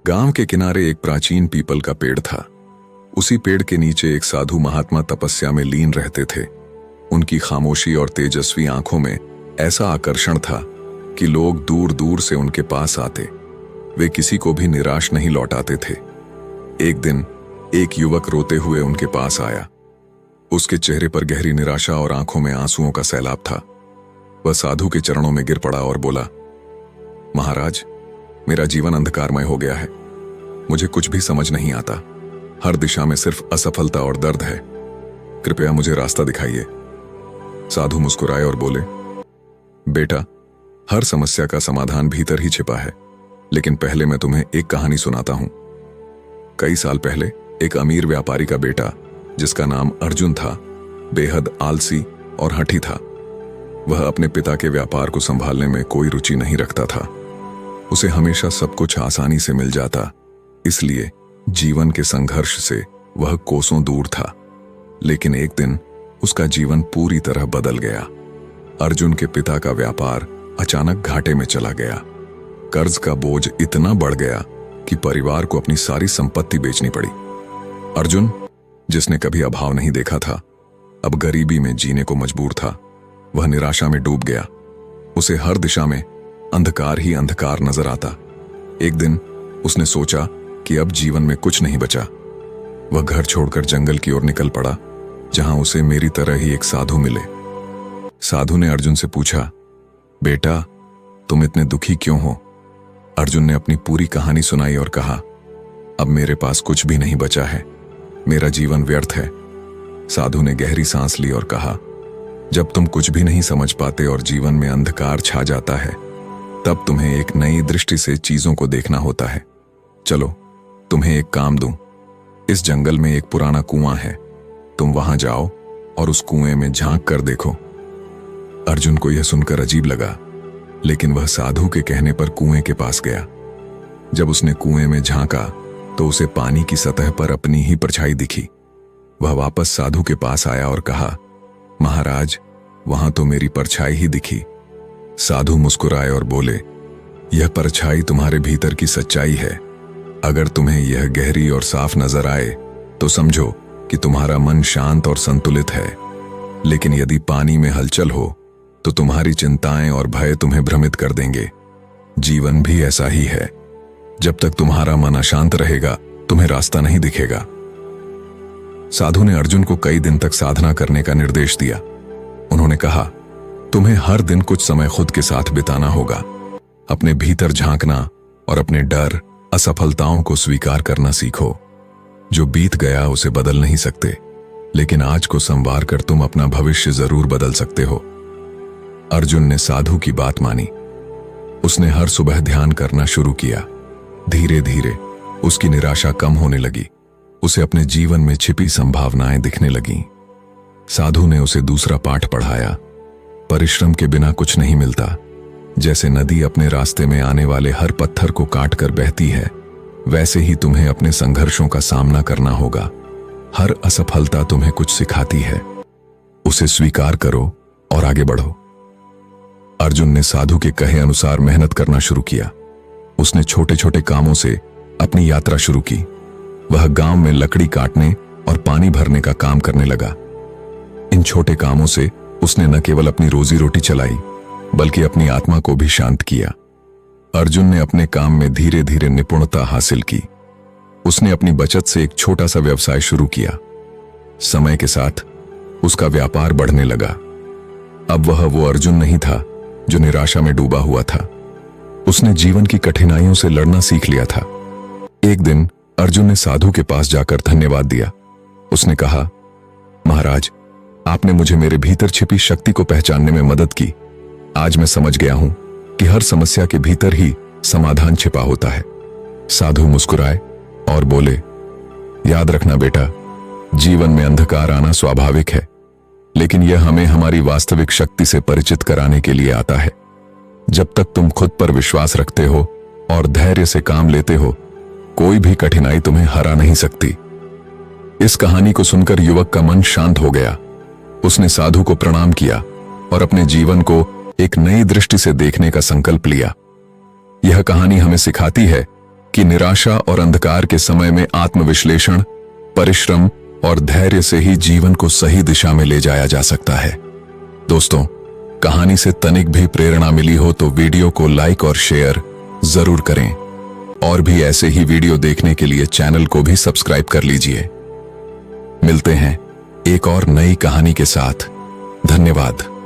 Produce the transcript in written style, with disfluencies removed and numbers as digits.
गांव के किनारे एक प्राचीन पीपल का पेड़ था। उसी पेड़ के नीचे एक साधु महात्मा तपस्या में लीन रहते थे। उनकी खामोशी और तेजस्वी आंखों में ऐसा आकर्षण था कि लोग दूर दूर से उनके पास आते। वे किसी को भी निराश नहीं लौटाते थे। एक दिन एक युवक रोते हुए उनके पास आया। उसके चेहरे पर गहरी निराशा और आंखों में आंसुओं का सैलाब था। वह साधु के चरणों में गिर पड़ा और बोला, महाराज, मेरा जीवन अंधकारमय हो गया है। मुझे कुछ भी समझ नहीं आता। हर दिशा में सिर्फ असफलता और दर्द है। कृपया मुझे रास्ता दिखाइए। साधु मुस्कुराए और बोले, बेटा, हर समस्या का समाधान भीतर ही छिपा है। लेकिन पहले मैं तुम्हें एक कहानी सुनाता हूं। कई साल पहले एक अमीर व्यापारी का बेटा, जिसका नाम अर्जुन था, बेहद आलसी और हठी था। वह अपने पिता के व्यापार को संभालने में कोई रुचि नहीं रखता था। उसे हमेशा सब कुछ आसानी से मिल जाता, इसलिए जीवन के संघर्ष से वह कोसों दूर था। लेकिन एक दिन उसका जीवन पूरी तरह बदल गया। अर्जुन के पिता का व्यापार अचानक घाटे में चला गया। कर्ज का बोझ इतना बढ़ गया कि परिवार को अपनी सारी संपत्ति बेचनी पड़ी। अर्जुन, जिसने कभी अभाव नहीं देखा था, अब गरीबी में जीने को मजबूर था। वह निराशा में डूब गया। उसे हर दिशा में अंधकार ही अंधकार नजर आता। एक दिन उसने सोचा कि अब जीवन में कुछ नहीं बचा। वह घर छोड़कर जंगल की ओर निकल पड़ा, जहां उसे मेरी तरह ही एक साधु मिले। साधु ने अर्जुन से पूछा, बेटा, तुम इतने दुखी क्यों हो? अर्जुन ने अपनी पूरी कहानी सुनाई और कहा, अब मेरे पास कुछ भी नहीं बचा है। मेरा जीवन व्यर्थ है। साधु ने गहरी सांस ली और कहा, जब तुम कुछ भी नहीं समझ पाते और जीवन में अंधकार छा जाता है, तब तुम्हें एक नई दृष्टि से चीजों को देखना होता है। चलो, तुम्हें एक काम दूं। इस जंगल में एक पुराना कुआं है। तुम वहां जाओ और उस कुएं में झांक कर देखो। अर्जुन को यह सुनकर अजीब लगा, लेकिन वह साधु के कहने पर कुएं के पास गया। जब उसने कुएं में झांका तो उसे पानी की सतह पर अपनी ही परछाई दिखी। वह वापस साधु के पास आया और कहा, महाराज, वहां तो मेरी परछाई ही दिखी। साधु मुस्कुराए और बोले, यह परछाई तुम्हारे भीतर की सच्चाई है। अगर तुम्हें यह गहरी और साफ नजर आए तो समझो कि तुम्हारा मन शांत और संतुलित है। लेकिन यदि पानी में हलचल हो तो तुम्हारी चिंताएं और भय तुम्हें भ्रमित कर देंगे। जीवन भी ऐसा ही है। जब तक तुम्हारा मन अशांत रहेगा, तुम्हें रास्ता नहीं दिखेगा। साधु ने अर्जुन को कई दिन तक साधना करने का निर्देश दिया। उन्होंने कहा, तुम्हें हर दिन कुछ समय खुद के साथ बिताना होगा। अपने भीतर झांकना और अपने डर, असफलताओं को स्वीकार करना सीखो। जो बीत गया उसे बदल नहीं सकते, लेकिन आज को संवार कर तुम अपना भविष्य जरूर बदल सकते हो। अर्जुन ने साधु की बात मानी। उसने हर सुबह ध्यान करना शुरू किया। धीरे धीरे उसकी निराशा कम होने लगी। उसे अपने जीवन में छिपी संभावनाएं दिखने लगीं। साधु ने उसे दूसरा पाठ पढ़ाया, परिश्रम के बिना कुछ नहीं मिलता। जैसे नदी अपने रास्ते में आने वाले हर पत्थर को काटकर बहती है, वैसे ही तुम्हें अपने संघर्षों का सामना करना होगा। हर असफलता तुम्हें कुछ सिखाती है। उसे स्वीकार करो और आगे बढ़ो। अर्जुन ने साधु के कहे अनुसार मेहनत करना शुरू किया। उसने छोटे छोटे कामों से अपनी यात्रा शुरू की। वह गांव में लकड़ी काटने और पानी भरने का काम करने लगा। इन छोटे कामों से उसने न केवल अपनी रोजी रोटी चलाई, बल्कि अपनी आत्मा को भी शांत किया। अर्जुन ने अपने काम में धीरे धीरे निपुणता हासिल की। उसने अपनी बचत से एक छोटा सा व्यवसाय शुरू किया। समय के साथ उसका व्यापार बढ़ने लगा। अब वह वो अर्जुन नहीं था जो निराशा में डूबा हुआ था। उसने जीवन की कठिनाइयों से लड़ना सीख लिया था। एक दिन अर्जुन ने साधु के पास जाकर धन्यवाद दिया। उसने कहा, महाराज, आपने मुझे मेरे भीतर छिपी शक्ति को पहचानने में मदद की। आज मैं समझ गया हूं कि हर समस्या के भीतर ही समाधान छिपा होता है। साधु मुस्कुराए और बोले, याद रखना बेटा, जीवन में अंधकार आना स्वाभाविक है, लेकिन यह हमें हमारी वास्तविक शक्ति से परिचित कराने के लिए आता है। जब तक तुम खुद पर विश्वास रखते हो और धैर्य से काम लेते हो, कोई भी कठिनाई तुम्हें हरा नहीं सकती। इस कहानी को सुनकर युवक का मन शांत हो गया। उसने साधु को प्रणाम किया और अपने जीवन को एक नई दृष्टि से देखने का संकल्प लिया। यह कहानी हमें सिखाती है कि निराशा और अंधकार के समय में आत्मविश्लेषण, परिश्रम और धैर्य से ही जीवन को सही दिशा में ले जाया जा सकता है। दोस्तों, कहानी से तनिक भी प्रेरणा मिली हो तो वीडियो को लाइक और शेयर जरूर करें और भी ऐसे ही वीडियो देखने के लिए चैनल को भी सब्सक्राइब कर लीजिए। मिलते हैं एक और नई कहानी के साथ। धन्यवाद।